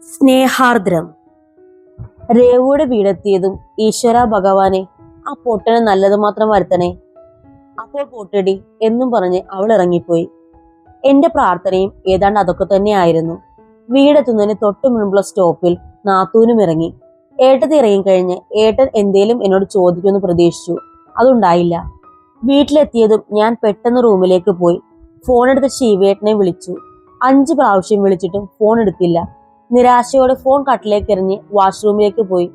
സ്നേഹാർദ്രം. രേവുയുടെ വീടെത്തിയതും ഈശ്വര ഭഗവാനെ, ആ പൊട്ടന് നല്ലത് മാത്രം വരുത്തണേ. അപ്പോൾ പൊട്ടടി എന്നും പറഞ്ഞ് അവൾ ഇറങ്ങിപ്പോയി. എന്റെ പ്രാർത്ഥനയും ഏതാണ്ട് അതൊക്കെ തന്നെയായിരുന്നു. വീടെത്തുന്നതിന് തൊട്ടു മുൻപുള്ള സ്റ്റോപ്പിൽ നാത്തൂനും ഇറങ്ങി. ഏട്ടത്തി ഇറങ്ങിക്കഴിഞ്ഞ് ഏട്ടൻ എന്തേലും എന്നോട് ചോദിക്കുമെന്ന് പ്രതീക്ഷിച്ചു. അതുണ്ടായില്ല. വീട്ടിലെത്തിയതും ഞാൻ പെട്ടെന്ന് റൂമിലേക്ക് പോയി. ഫോൺ എടുത്ത് ശിവേട്ടനെ വിളിച്ചു. 5 പ്രാവശ്യം വിളിച്ചിട്ടും ഫോൺ എടുത്തില്ല. നിരാശയോടെ ഫോൺ കട്ടിലേക്ക് എറിഞ്ഞ് വാഷ്റൂമിലേക്ക് പോയി.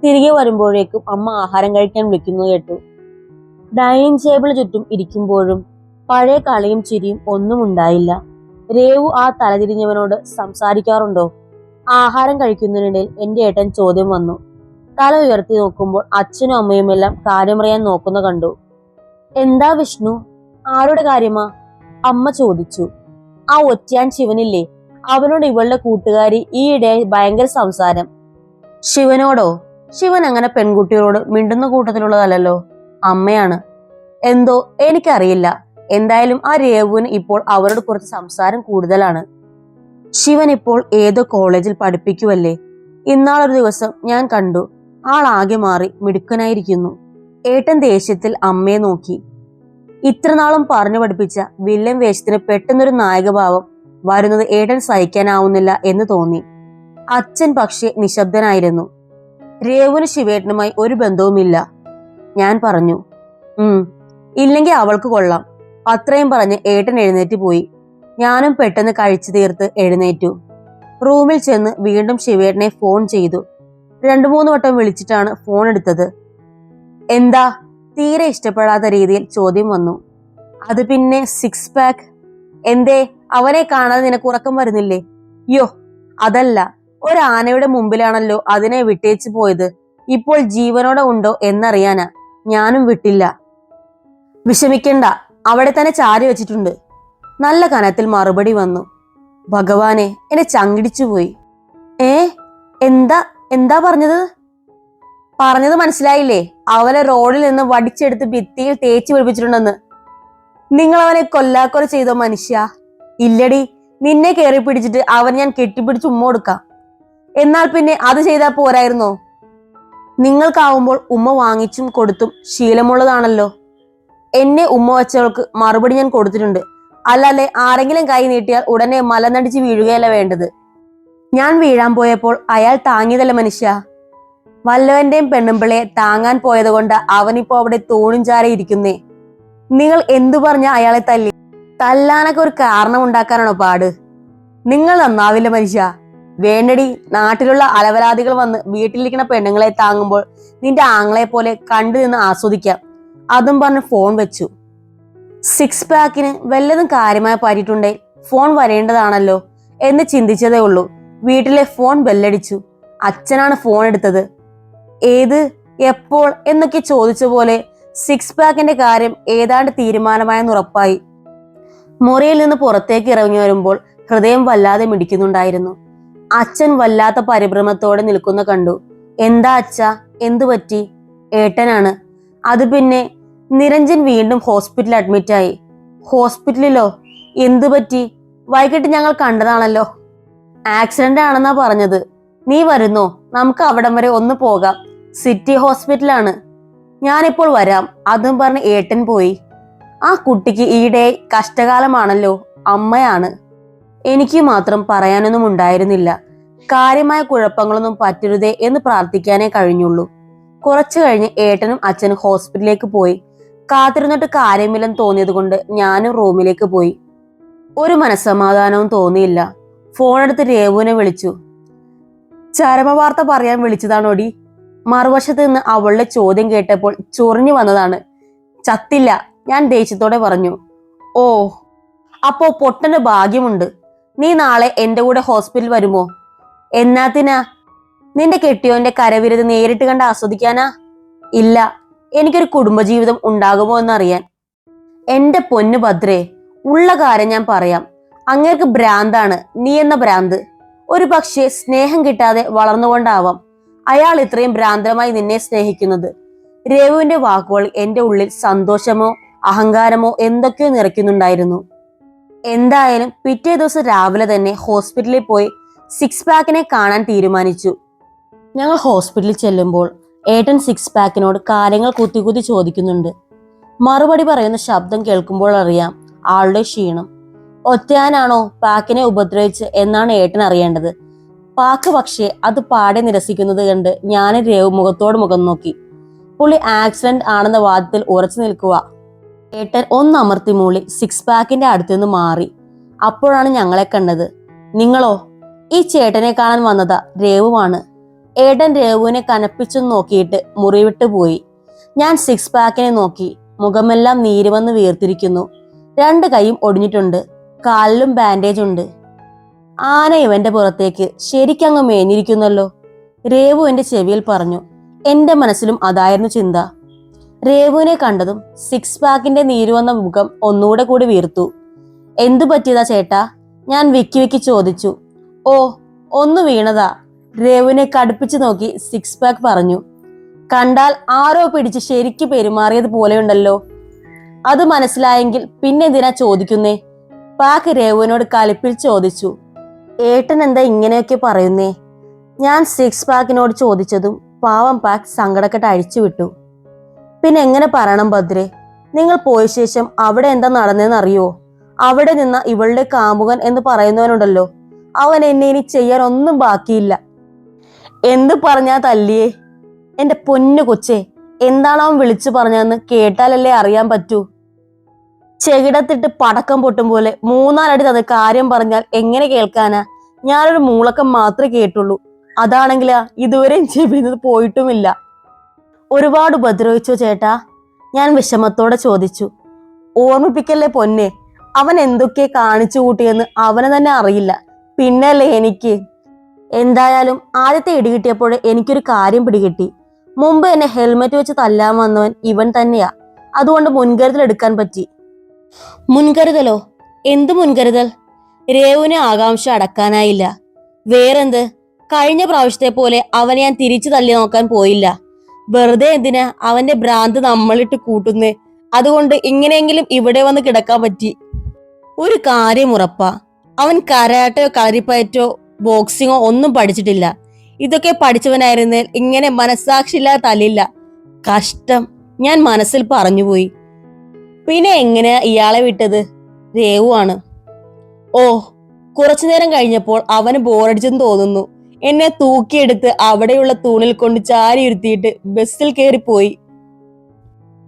തിരികെ വരുമ്പോഴേക്കും അമ്മ ആഹാരം കഴിക്കാൻ വിളിക്കുന്നത് കേട്ടു. ഡൈനിങ് ടേബിളിന് ചുറ്റും ഇരിക്കുമ്പോഴും പഴയ കളിയും ചിരിയും ഒന്നും ഉണ്ടായില്ല. രേവു ആ തലതിരിഞ്ഞവനോട് സംസാരിക്കാറുണ്ടോ? ആഹാരം കഴിക്കുന്നതിനിടയിൽ എന്റെ ഏട്ടൻ ചോദ്യം വന്നു. തല ഉയർത്തി നോക്കുമ്പോൾ അച്ഛനും അമ്മയുമെല്ലാം കാര്യമറിയാൻ നോക്കുന്ന കണ്ടു. എന്താ വിഷ്ണു, ആരുടെ കാര്യമാ? അമ്മ ചോദിച്ചു. ആ ഒറ്റയാൻ ശിവനില്ലേ, അവനോട് ഇവളുടെ കൂട്ടുകാരി ഈയിടെ ഭയങ്കര സംസാരം. ശിവനോടോ? ശിവൻ അങ്ങനെ പെൺകുട്ടികളോട് മിണ്ടുന്ന കൂട്ടത്തിലുള്ളതല്ലോ. അമ്മയാണ്. എന്തോ എനിക്കറിയില്ല. എന്തായാലും ആ രേവുവിന് ഇപ്പോൾ അവരോട് കുറച്ച് സംസാരം കൂടുതലാണ്. ശിവൻ ഇപ്പോൾ ഏതോ കോളേജിൽ പഠിപ്പിക്കുവല്ലേ. ഇന്നാളൊരു ദിവസം ഞാൻ കണ്ടു. ആളാകെ മാറി മിടുക്കനായിരിക്കുന്നു. ഏട്ടൻ ദേഷ്യത്തിൽ അമ്മയെ നോക്കി. ഇത്രനാളും പറഞ്ഞു പഠിപ്പിച്ച വില്ലൻ വേഷത്തിന് പെട്ടെന്നൊരു നായകഭാവം വരുന്നത് ഏട്ടൻ സഹിക്കാനാവുന്നില്ല എന്ന് തോന്നി. അച്ഛൻ പക്ഷെ നിശബ്ദനായിരുന്നു. രേവുവിന് ശിവേട്ടനുമായി ഒരു ബന്ധവുമില്ല. ഞാൻ പറഞ്ഞു. ഇല്ലെങ്കിൽ അവൾക്ക് കൊള്ളാം. അത്രയും പറഞ്ഞ് ഏട്ടൻ എഴുന്നേറ്റ് പോയി. ഞാനും പെട്ടെന്ന് കഴിച്ചു തീർത്ത് എഴുന്നേറ്റു. റൂമിൽ ചെന്ന് വീണ്ടും ശിവേട്ടനെ ഫോൺ ചെയ്തു. 2-3 വട്ടം വിളിച്ചിട്ടാണ് ഫോൺ എടുത്തത്. എന്താ? തീരെ ഇഷ്ടപ്പെടാത്ത രീതിയിൽ ചോദ്യം വന്നു. അത് പിന്നെ 6 പാക്ക്. എന്തേ, അവനെ കാണാതെ നിനക്ക് ഉറക്കം വരുന്നില്ലേ? യോ, അതല്ല. ഒരാനയുടെ മുമ്പിലാണല്ലോ അതിനെ വിട്ടേച്ചു പോയത്. ഇപ്പോൾ ജീവനോടെ ഉണ്ടോ എന്നറിയാനാ. ഞാനും വിട്ടില്ല. വിഷമിക്കണ്ട, അവിടെ തന്നെ ചാരി വെച്ചിട്ടുണ്ട്. നല്ല കനത്തിൽ മറുപടി വന്നു. ഭഗവാനെ, എന്നെ ചങ്കിടിച്ചു പോയി. എന്താ പറഞ്ഞത്? പറഞ്ഞത് മനസ്സിലായില്ലേ? അവനെ റോഡിൽ നിന്ന് വടിച്ചെടുത്ത് ഭിത്തിയിൽ തേച്ചു പിടിപ്പിച്ചിട്ടുണ്ടെന്ന്. നിങ്ങൾ അവനെ കൊല്ലാക്കൊല ചെയ്തോ മനുഷ്യ? ഇല്ലടി, നിന്നെ കയറി പിടിച്ചിട്ട് അവൻ ഞാൻ കെട്ടിപ്പിടിച്ച് ഉമ്മ കൊടുക്കാം. എന്നാൽ പിന്നെ അത് ചെയ്താൽ പോരായിരുന്നോ? നിങ്ങൾക്കാവുമ്പോൾ ഉമ്മ വാങ്ങിച്ചും കൊടുത്തും ശീലമുള്ളതാണല്ലോ. എന്നെ ഉമ്മ വച്ചവൾക്ക് മറുപടി ഞാൻ കൊടുത്തിട്ടുണ്ട്. അല്ലാതെ ആരെങ്കിലും കൈ നീട്ടിയാൽ ഉടനെ മലനടിച്ച് വീഴുകയല്ല വേണ്ടത്. ഞാൻ വീഴാൻ പോയപ്പോൾ അയാൾ താങ്ങിയതല്ല മനുഷ്യ. വല്ലവന്റെയും പെണ്ണുമ്പിളയെ താങ്ങാൻ പോയത് കൊണ്ട് അവനിപ്പോ അവിടെ തൂണും ചാരി ഇരിക്കുന്നേ. നിങ്ങൾ എന്തു പറഞ്ഞ അയാളെ തല്ലി? തല്ലാനൊക്കെ ഒരു കാരണം ഉണ്ടാക്കാനാണോ പാട്? നിങ്ങൾ നന്നാവില്ല മനുഷ്യ. വേണ്ടടി, നാട്ടിലുള്ള അലവലാദികൾ വന്ന് വീട്ടിലിരിക്കുന്ന പെണ്ണുങ്ങളെ താങ്ങുമ്പോൾ നിന്റെ ആങ്ങളെ പോലെ കണ്ടു നിന്ന് ആസ്വദിക്കാം. അതും പറഞ്ഞ് ഫോൺ വെച്ചു. 6 പാക്കിന് വല്ലതും കാര്യമായി പറ്റിയിട്ടുണ്ടേ ഫോൺ വരേണ്ടതാണല്ലോ എന്ന് ചിന്തിച്ചതേ ഉള്ളൂ. വീട്ടിലെ ഫോൺ ബെല്ലടിച്ചു. അച്ഛനാണ് ഫോൺ എടുത്തത്. ഏത്, എപ്പോൾ എന്നൊക്കെ ചോദിച്ച പോലെ 6 പാക്കിന്റെ കാര്യം ഏതാണ്ട് തീരുമാനമായെന്ന് ഉറപ്പായി. മുറിയിൽ നിന്ന് പുറത്തേക്ക് ഇറങ്ങി വരുമ്പോൾ ഹൃദയം വല്ലാതെ മിടിക്കുന്നുണ്ടായിരുന്നു. അച്ഛൻ വല്ലാത്ത പരിഭ്രമത്തോടെ നിൽക്കുന്ന കണ്ടു. എന്താ അച്ഛാ, എന്തു പറ്റി? ഏട്ടനാണ്. അത് പിന്നെ നിരഞ്ജൻ വീണ്ടും ഹോസ്പിറ്റലിൽ അഡ്മിറ്റായി. ഹോസ്പിറ്റലിലോ? എന്തു പറ്റി? വൈകിട്ട് ഞങ്ങൾ കണ്ടതാണല്ലോ. ആക്സിഡന്റ് ആണെന്നാ പറഞ്ഞത്. നീ വരുന്നോ? നമുക്ക് അവിടം വരെ ഒന്ന് പോകാം. സിറ്റി ഹോസ്പിറ്റലാണ്. ഞാനിപ്പോൾ വരാം. അതും പറഞ്ഞ് ഏട്ടൻ പോയി. ആ കുട്ടിക്ക് ഈയിടെ കഷ്ടകാലമാണല്ലോ. അമ്മയാണ്. എനിക്ക് മാത്രം പറയാനൊന്നും ഉണ്ടായിരുന്നില്ല. കാര്യമായ കുഴപ്പങ്ങളൊന്നും പറ്റരുതേ എന്ന് പ്രാർത്ഥിക്കാനേ കഴിഞ്ഞുള്ളൂ. കുറച്ചു കഴിഞ്ഞ് ഏട്ടനും അച്ഛനും ഹോസ്പിറ്റലിലേക്ക് പോയി. കാത്തിരുന്നിട്ട് കാര്യമില്ലെന്ന് തോന്നിയത് കൊണ്ട് ഞാനും റൂമിലേക്ക് പോയി. ഒരു മനസ്സമാധാനവും തോന്നിയില്ല. ഫോണെടുത്ത് രേവുവിനെ വിളിച്ചു. ചരമവാർത്ത പറയാൻ വിളിച്ചതാണോടി? മറുവശത്ത് നിന്ന് അവളുടെ ചോദ്യം കേട്ടപ്പോൾ ചൊറിഞ്ഞു വന്നതാണ്. ചത്തില്ല, ഞാൻ ദേഷ്യത്തോടെ പറഞ്ഞു. ഓ, അപ്പോ പൊട്ടന് ഭാഗ്യമുണ്ട്. നീ നാളെ എന്റെ കൂടെ ഹോസ്പിറ്റൽ വരുമോ? എന്നാത്തിനാ? നിന്റെ കെട്ടിയോന്റെ കരവിരുത് നേരിട്ട് കണ്ട് ആസ്വദിക്കാനാ? ഇല്ല, എനിക്കൊരു കുടുംബജീവിതം ഉണ്ടാകുമോ എന്നറിയാൻ. എന്റെ പൊന്നു ഭദ്രേ, ഉള്ള കാര്യം ഞാൻ പറയാം. അങ്ങേർക്ക് ഭ്രാന്താണ്. നീ എന്ന ഭ്രാന്ത്. ഒരു പക്ഷേ സ്നേഹം കിട്ടാതെ വളർന്നുകൊണ്ടാവാം അയാൾ ഇത്രയും ഭ്രാന്തമായി നിന്നെ സ്നേഹിക്കുന്നത്. രേവുവിന്റെ വാക്കുകൾ എന്റെ ഉള്ളിൽ സന്തോഷമോ അഹങ്കാരമോ എന്തൊക്കെയോ നിറയ്ക്കുന്നുണ്ടായിരുന്നു. എന്തായാലും പിറ്റേ ദിവസം രാവിലെ തന്നെ ഹോസ്പിറ്റലിൽ പോയി സിക്സ് പാക്കിനെ കാണാൻ തീരുമാനിച്ചു. ഞങ്ങൾ ഹോസ്പിറ്റലിൽ ചെല്ലുമ്പോൾ ഏട്ടൻ സിക്സ് പാക്കിനോട് കാര്യങ്ങൾ കുത്തി കുത്തി ചോദിക്കുന്നുണ്ട്. മറുപടി പറയുന്ന ശബ്ദം കേൾക്കുമ്പോൾ അറിയാം ആളുടെ ക്ഷീണം. ഒറ്റയാനാണോ പാക്കിനെ ഉപദ്രവിച്ച് എന്നാണ് ഏട്ടൻ അറിയേണ്ടത്. പാക്ക് പക്ഷേ അത് പാടെ നിരസിക്കുന്നത് കണ്ട് ഞാനും രേവു മുഖത്തോട് മുഖം നോക്കി. പുള്ളി ആക്സിഡന്റ് ആണെന്ന വാദത്തിൽ ഉറച്ചു നിൽക്കുക. ഏട്ടൻ ഒന്നമർത്തി മൂളി സിക്സ് പാക്കിന്റെ അടുത്തുനിന്ന് മാറി. അപ്പോഴാണ് ഞങ്ങളെ കണ്ടത്. നിങ്ങളോ? ഈ ചേട്ടനെ കാണാൻ വന്നതാ, രേവുവാണ്. ഏട്ടൻ രേവുവിനെ കനപ്പിച്ചു നോക്കിയിട്ട് മുറിവിട്ട് പോയി. ഞാൻ സിക്സ് പാക്കിനെ നോക്കി. മുഖമെല്ലാം നീര് വന്ന് വീർത്തിരിക്കുന്നു. 2 കൈയും ഒടിഞ്ഞിട്ടുണ്ട്. കാലിലും ബാൻഡേജ് ഉണ്ട്. ആന ഇവന്റെ പുറത്തേക്ക് ശരിക്കങ്ങ് മേഞ്ഞിരിക്കുന്നല്ലോ, രേവു എന്റെ ചെവിയിൽ പറഞ്ഞു. എന്റെ മനസ്സിലും അതായിരുന്നു ചിന്ത. രേവുവിനെ കണ്ടതും സിക്സ് പാക്കിന്റെ നീരുവന്ന മുഖം ഒന്നുകൂടെ കൂടി വീർത്തു. എന്തു പറ്റിയതാ ചേട്ടാ? ഞാൻ വിക്കി വിക്കി ചോദിച്ചു. ഓ, ഒന്ന് വീണതാ, രേവുവിനെ കടുപ്പിച്ചു നോക്കി സിക്സ് പാക്ക് പറഞ്ഞു. കണ്ടാൽ ആരോ പിടിച്ച് ശരിക്ക് പെരുമാറിയത് പോലെയുണ്ടല്ലോ. അത് മനസ്സിലായെങ്കിൽ പിന്നെന്തിനാ ചോദിക്കുന്നേ? പാക്ക് രേവുവിനോട് കലിപ്പിൽ ചോദിച്ചു. ഏട്ടൻ എന്താ ഇങ്ങനെയൊക്കെ പറയുന്നേ? ഞാൻ സിക്സ് പാക്കിനോട് ചോദിച്ചതും പാവം പാക്ക് സങ്കടക്കെട്ട് അഴിച്ചുവിട്ടു. പിന്നെ എങ്ങനെ പറയണം ഭദ്രേ? നിങ്ങൾ പോയ ശേഷം അവിടെ എന്താ നടന്നതെന്ന് അറിയോ? അവിടെ നിന്ന ഇവളുടെ കാമുകൻ എന്ന് പറയുന്നവനുണ്ടല്ലോ, അവൻ എന്നെ ഇനി ചെയ്യാൻ ഒന്നും ബാക്കിയില്ല. എന്ത് പറഞ്ഞാ തല്ലിയേ? എന്റെ പൊന്നു കൊച്ചേ, എന്താണ് അവൻ വിളിച്ചു പറഞ്ഞതെന്ന് കേട്ടാലല്ലേ അറിയാൻ പറ്റൂ. ചെകിടത്തിട്ട് പടക്കം പൊട്ടും പോലെ 3-4 അടി തന്ന കാര്യം പറഞ്ഞാൽ എങ്ങനെ കേൾക്കാനാ? ഞാനൊരു മൂളക്കം മാത്രമേ കേട്ടുള്ളൂ. അതാണെങ്കിലാ ഇതുവരെയും ചെവിന്നത് പോയിട്ടുമില്ല. ഒരുപാട് ഉപദ്രവിച്ചോ ചേട്ടാ? ഞാൻ വിഷമത്തോടെ ചോദിച്ചു. ഓർമ്മിപ്പിക്കല്ലേ പൊന്നെ, അവൻ എന്തൊക്കെ കാണിച്ചു കൂട്ടിയെന്ന് അവന് തന്നെ അറിയില്ല, പിന്നല്ലേ എനിക്ക്. എന്തായാലും ആദ്യത്തെ ഇടി കിട്ടിയപ്പോഴേ എനിക്കൊരു കാര്യം പിടികിട്ടി. മുമ്പ് എന്നെ ഹെൽമെറ്റ് വെച്ച് തല്ലാൻ വന്നവൻ ഇവൻ തന്നെയാ. അതുകൊണ്ട് മുൻകരുതൽ എടുക്കാൻ പറ്റി. മുൻകരുതലോ? എന്ത് മുൻകരുതൽ? രേവുവിനെ ആകാംക്ഷ അടക്കാനായില്ല. വേറെന്ത്? കഴിഞ്ഞ പ്രാവശ്യത്തെ പോലെ അവനെ ഞാൻ തിരിച്ചു തല്ലി നോക്കാൻ പോയില്ല. വെറുതെ എന്തിനാ അവന്റെ ഭ്രാന്ത് നമ്മളിട്ട് കൂട്ടുന്നേ? അതുകൊണ്ട് ഇങ്ങനെയെങ്കിലും ഇവിടെ വന്ന് കിടക്കാൻ പറ്റി. ഒരു കാര്യം ഉറപ്പാ, അവൻ കരാട്ടയോ കളരിപ്പയറ്റോ ബോക്സിങ്ങോ ഒന്നും പഠിച്ചിട്ടില്ല. ഇതൊക്കെ പഠിച്ചവനായിരുന്നേൽ ഇങ്ങനെ മനസ്സാക്ഷിയില്ലാതെ തല്ലില്ല. കഷ്ടം, ഞാൻ മനസ്സിൽ പറഞ്ഞുപോയി. പിന്നെ എങ്ങനെയാ ഇയാളെ വിട്ടത്? രേവുവാണ്. ഓ, കുറച്ചുനേരം കഴിഞ്ഞപ്പോൾ അവന് ബോറടിച്ചെന്ന് തോന്നുന്നു. എന്നെ തൂക്കിയെടുത്ത് അവിടെയുള്ള തൂണിൽ കൊണ്ട് ചാരിയിരുത്തിയിട്ട് ബസ്സിൽ കയറിപ്പോയി.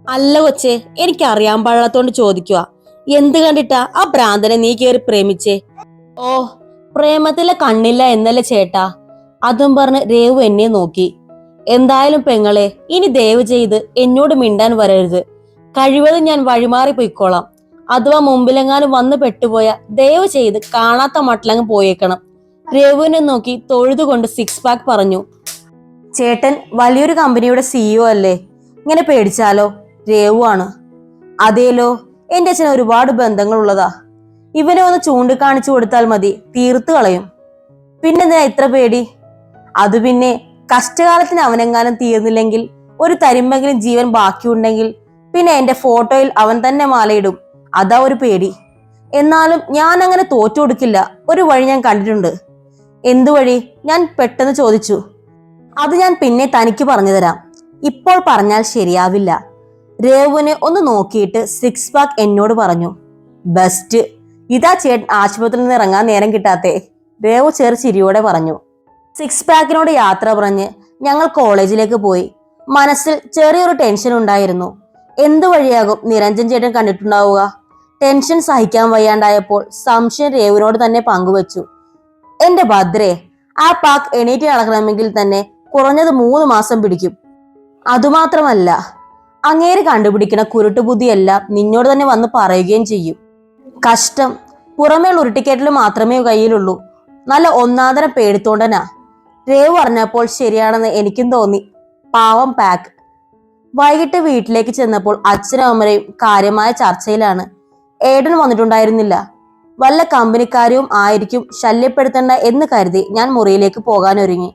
അല്ല കൊച്ചേ, എനിക്കറിയാൻ പാടാത്തോണ്ട് ചോദിക്കുക. എന്ത് കണ്ടിട്ടാ ആ ഭ്രാന്തനെ നീ കയറി പ്രേമിച്ചേ? ഓ, പ്രേമത്തിലെ കണ്ണില്ല എന്നല്ലേ ചേട്ടാ? അതും പറഞ്ഞ് രേവു എന്നെ നോക്കി. എന്തായാലും പെങ്ങളെ, ഇനി ദയവ് ചെയ്ത് എന്നോട് മിണ്ടാൻ വരരുത്. കഴിവതും ഞാൻ വഴിമാറി പോയിക്കോളാം. അഥവാ മുമ്പിലെങ്ങാനും വന്ന് പെട്ടുപോയ ദയവ് ചെയ്ത് കാണാത്ത മട്ടിലങ്ങ് പോയേക്കണം. രേവുവിനെ നോക്കി തൊഴുതുകൊണ്ട് സിക്സ് പാക്ക് പറഞ്ഞു. ചേട്ടൻ വലിയൊരു കമ്പനിയുടെ CEO അല്ലേ? ഇങ്ങനെ പേടിച്ചാലോ? രേവുവാണ്. അതേലോ, എന്റെ അച്ഛന് ഒരുപാട് ബന്ധങ്ങളുള്ളതാ. ഇവനെ ഒന്ന് ചൂണ്ടിക്കാണിച്ചു കൊടുത്താൽ മതി, തീർത്തു കളയും. പിന്നെന്തിനാ ഇത്ര പേടി? അത് പിന്നെ കഷ്ടകാലത്തിന് അവനെങ്ങാനും തീർന്നില്ലെങ്കിൽ, ഒരു തരിമ്പെങ്കിലും ജീവൻ ബാക്കിയുണ്ടെങ്കിൽ പിന്നെ എന്റെ ഫോട്ടോയിൽ അവൻ തന്നെ മാലയിടും. അതാ ഒരു പേടി. എന്നാലും ഞാൻ അങ്ങനെ തോറ്റു കൊടുക്കില്ല. ഒരു വഴി ഞാൻ കണ്ടിട്ടുണ്ട്. എന്തു വഴി? ഞാൻ പെട്ടെന്ന് ചോദിച്ചു. അത് ഞാൻ പിന്നെ തനിക്ക് പറഞ്ഞു തരാം, ഇപ്പോൾ പറഞ്ഞാൽ ശരിയാവില്ല. രേവുവിനെ ഒന്ന് നോക്കിയിട്ട് സിക്സ് പാക്ക് എന്നോട് പറഞ്ഞു. ബെസ്റ്റ്, ഇതാ ചേട്ടൻ ആശുപത്രിയിൽ നിന്ന് ഇറങ്ങാൻ നേരം കിട്ടാത്തേ, രേവു ചിരിയോടെ പറഞ്ഞു. സിക്സ് പാക്കിനോട് യാത്ര പറഞ്ഞ് ഞങ്ങൾ കോളേജിലേക്ക് പോയി. മനസ്സിൽ ചെറിയൊരു ടെൻഷൻ ഉണ്ടായിരുന്നു. എന്തു വഴിയാകും നിരഞ്ജൻ ചേട്ടൻ കണ്ടിട്ടുണ്ടാവുക? ടെൻഷൻ സഹിക്കാൻ വയ്യാണ്ടായപ്പോൾ സംശയം രേവുവിനോട് തന്നെ പങ്കുവച്ചു. എന്റെ ഭദ്രേ, ആ പാക്ക് എണീറ്റ് നടക്കണമെങ്കിൽ തന്നെ കുറഞ്ഞത് 3 മാസം പിടിക്കും. അതുമാത്രമല്ല, അങ്ങേര് കണ്ടുപിടിക്കുന്ന കുരുട്ടുബുദ്ധിയെല്ലാം നിന്നോട് തന്നെ വന്ന് പറയുകയും ചെയ്യും. കഷ്ടം, പുറമേ ഉരുട്ടിക്കേറ്റൽ മാത്രമേ കയ്യിലുള്ളൂ. നല്ല ഒന്നാന്തരം പേടിത്തോണ്ടനാ. രേവു പറഞ്ഞപ്പോൾ ശരിയാണെന്ന് എനിക്കും തോന്നി. പാവം പാക്ക്. വൈകിട്ട് വീട്ടിലേക്ക് ചെന്നപ്പോൾ അച്ഛനും അമ്മയും കാര്യമായ ചർച്ചയിലാണ്. ഏട്ടൻ വന്നിട്ടുണ്ടായിരുന്നില്ല. വല്ല കമ്പനിക്കാരും ആയിരിക്കും, ശല്യപ്പെടുത്തണ്ട എന്ന് കരുതി ഞാൻ മുറിയിലേക്ക് പോകാനൊരുങ്ങി.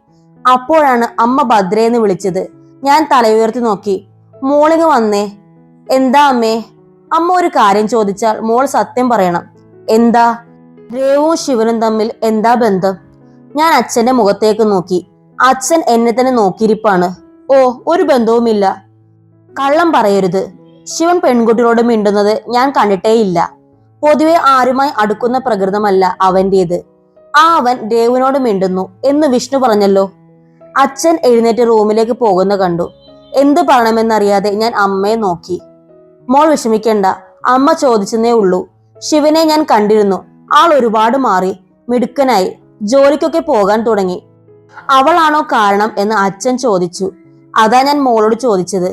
അപ്പോഴാണ് അമ്മ ഭദ്രയെന്ന് വിളിച്ചത്. ഞാൻ തലയുയർത്തി നോക്കി. മോളിങ് വന്നേ. എന്താ അമ്മേ? അമ്മ ഒരു കാര്യം ചോദിച്ചാൽ മോൾ സത്യം പറയണം. എന്താ? രേവുവും ശിവനും തമ്മിൽ എന്താ ബന്ധം? ഞാൻ അച്ഛന്റെ മുഖത്തേക്ക് നോക്കി. അച്ഛൻ എന്നെ തന്നെ നോക്കിയിരിപ്പാണ്. ഓ, ഒരു ബന്ധവുമില്ല. കള്ളം പറയരുത്. ശിവൻ പെൺകുട്ടികളോട് മിണ്ടുന്നത് ഞാൻ കണ്ടിട്ടേയില്ല. പൊതുവെ ആരുമായി അടുക്കുന്ന പ്രകൃതമല്ല അവന്റേത്. അവൻ ദേവുവിനോട് മിണ്ടുന്നു എന്ന് വിഷ്ണു പറഞ്ഞല്ലോ. അച്ഛൻ എഴുന്നേറ്റ് റൂമിലേക്ക് പോകുന്ന കണ്ടു. എന്ത് പറയണമെന്നറിയാതെ ഞാൻ അമ്മയെ നോക്കി. മോൾ വിഷമിക്കണ്ട, അമ്മ ചോദിച്ചെന്നേ ഉള്ളൂ. ശിവനെ ഞാൻ കണ്ടിരുന്നു. ആൾ ഒരുപാട് മാറി, മിടുക്കനായി, ജോലിക്കൊക്കെ പോകാൻ തുടങ്ങി. അവളാണോ കാരണം എന്ന് അച്ഛൻ ചോദിച്ചു. അതാ ഞാൻ മോളോട് ചോദിച്ചത്.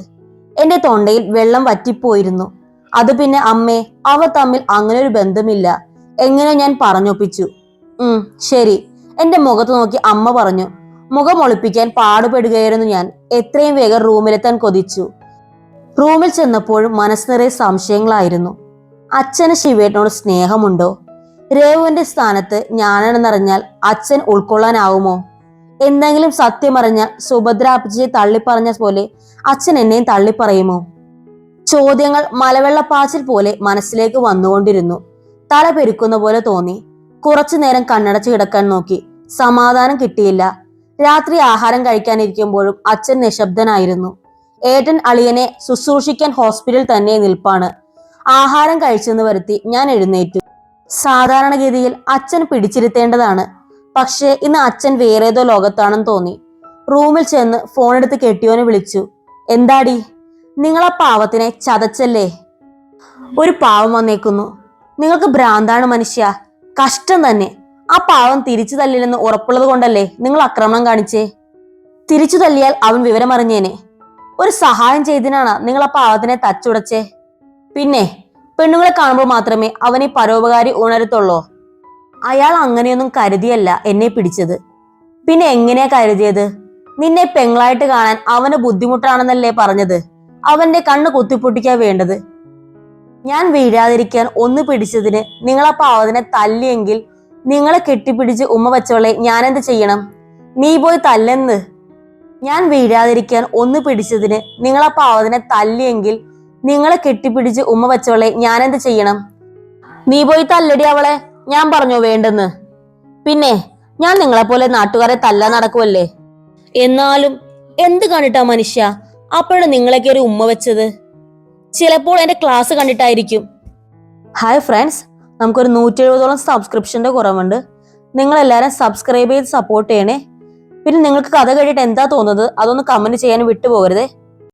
എന്റെ തൊണ്ടയിൽ വെള്ളം വറ്റിപ്പോയിരുന്നു. അത് പിന്നെ അമ്മേ, അവ തമ്മിൽ അങ്ങനെ ഒരു ബന്ധമില്ല. എങ്ങനെ ഞാൻ പറഞ്ഞൊപ്പിച്ചു. ശരി. എന്റെ മുഖത്ത് നോക്കി അമ്മ പറഞ്ഞു. മുഖം ഒളിപ്പിക്കാൻ പാടുപെടുകയായിരുന്നു ഞാൻ. എത്രയും വേഗം റൂമിലെത്താൻ കൊതിച്ചു. റൂമിൽ ചെന്നപ്പോഴും മനസ്സ് നിറയെ സംശയങ്ങളായിരുന്നു. അച്ഛന് ശിവേട്ടനോട് സ്നേഹമുണ്ടോ? രേവുവിന്റെ സ്ഥാനത്ത് ഞാനാണെന്നറിഞ്ഞാൽ അച്ഛൻ ഉൾക്കൊള്ളാനാവുമോ? എന്തെങ്കിലും സത്യമറിഞ്ഞ സുഭദ്ര അപ്പച്ചിയെ തള്ളിപ്പറഞ്ഞ പോലെ അച്ഛൻ എന്നെയും തള്ളിപ്പറയുമോ? ചോദ്യങ്ങൾ മലവെള്ളപ്പാച്ചിൽ പോലെ മനസ്സിലേക്ക് വന്നുകൊണ്ടിരുന്നു. തല പെരുക്കുന്ന പോലെ തോന്നി. കുറച്ചു നേരം കണ്ണടച്ച് കിടക്കാൻ നോക്കി. സമാധാനം കിട്ടിയില്ല. രാത്രി ആഹാരം കഴിക്കാനിരിക്കുമ്പോഴും അച്ഛൻ നിശബ്ദനായിരുന്നു. ഏട്ടൻ അളിയനെ ശുശ്രൂഷിക്കാൻ ഹോസ്പിറ്റലിൽ തന്നെ നിൽപ്പാണ്. ആഹാരം കഴിച്ചെന്ന് വരുത്തി ഞാൻ എഴുന്നേറ്റു. സാധാരണഗതിയിൽ അച്ഛൻ പിടിച്ചിരുത്തേണ്ടതാണ്. പക്ഷേ ഇന്ന് അച്ഛൻ വേറേതോ ലോകത്താണെന്ന് തോന്നി. റൂമിൽ ചെന്ന് ഫോണെടുത്ത് കെട്ടിയോനെ വിളിച്ചു. എന്താടി, നിങ്ങളാ പാവത്തിനെ ചതച്ചല്ലേ? ഒരു പാവം വന്നേക്കുന്നു. നിങ്ങൾക്ക് ഭ്രാന്താണ് മനുഷ്യ. കഷ്ടം തന്നെ. ആ പാവം തിരിച്ചു തല്ലില്ലെന്ന് ഉറപ്പുള്ളത് കൊണ്ടല്ലേ നിങ്ങൾ ആക്രമണം കാണിച്ചേ? തിരിച്ചു തല്ലിയാൽ അവൻ വിവരമറിഞ്ഞേനെ. ഒരു സഹായം ചെയ്തതിനാണ് നിങ്ങൾ ആ പാവത്തിനെ തച്ചുടച്ചേ. പിന്നെ പെണ്ണുങ്ങളെ കാണുമ്പോൾ മാത്രമേ അവനെ പരോപകാരി ഉണരത്തുള്ളൂ. അയാൾ അങ്ങനെയൊന്നും കരുതിയല്ല എന്നെ പിടിച്ചത്. പിന്നെ എങ്ങനെയാ കരുതിയത്? നിന്നെ പെങ്ങളായിട്ട് കാണാൻ അവന് ബുദ്ധിമുട്ടാണെന്നല്ലേ പറഞ്ഞത്? അവന്റെ കണ്ണ് കുത്തിപ്പൊട്ടിക്കാ വേണ്ടത്. ഞാൻ വീഴാതിരിക്കാൻ ഒന്ന് പിടിച്ചതിന് നിങ്ങളാ പാവത്തിനെ തല്ലിയെങ്കിൽ നിങ്ങളെ കെട്ടിപ്പിടിച്ച് ഉമ്മ വെച്ചവളെ ഞാനെന്ത് ചെയ്യണം? നീ പോയി തല്ലെന്ന്. ഞാൻ വീഴാതിരിക്കാൻ ഒന്ന് പിടിച്ചതിന് നിങ്ങളാ പാവത്തിനെ തല്ലിയെങ്കിൽ നിങ്ങളെ കെട്ടിപ്പിടിച്ച് ഉമ്മ വെച്ചവളെ ഞാനെന്ത് ചെയ്യണം? നീ പോയി തല്ലടി അവളെ. ഞാൻ പറഞ്ഞോ വേണ്ടെന്ന്? പിന്നെ ഞാൻ നിങ്ങളെപ്പോലെ നാട്ടുകാരെ തല്ലാൻ നടക്കുമല്ലേ? എന്നാലും എന്ത് കണ്ടിട്ടാ മനുഷ്യ അപ്പോഴാണ് നിങ്ങളൊക്കെ ഒരു ഉമ്മ വെച്ചത്? ചിലപ്പോൾ എന്റെ ക്ലാസ് കണ്ടിട്ടായിരിക്കും. ഹായ് ഫ്രണ്ട്സ്, നമുക്കൊരു 170ഓളം സബ്സ്ക്രിപ്ഷന്റെ കുറവുണ്ട്. നിങ്ങളെല്ലാവരും സബ്സ്ക്രൈബ് ചെയ്ത് സപ്പോർട്ട് ചെയ്യണേ. പിന്നെ നിങ്ങൾക്ക് കഥ കേട്ടിട്ട് എന്താ തോന്നുന്നത് അതൊന്ന് കമന്റ് ചെയ്യാൻ വിട്ടുപോകരുതേ.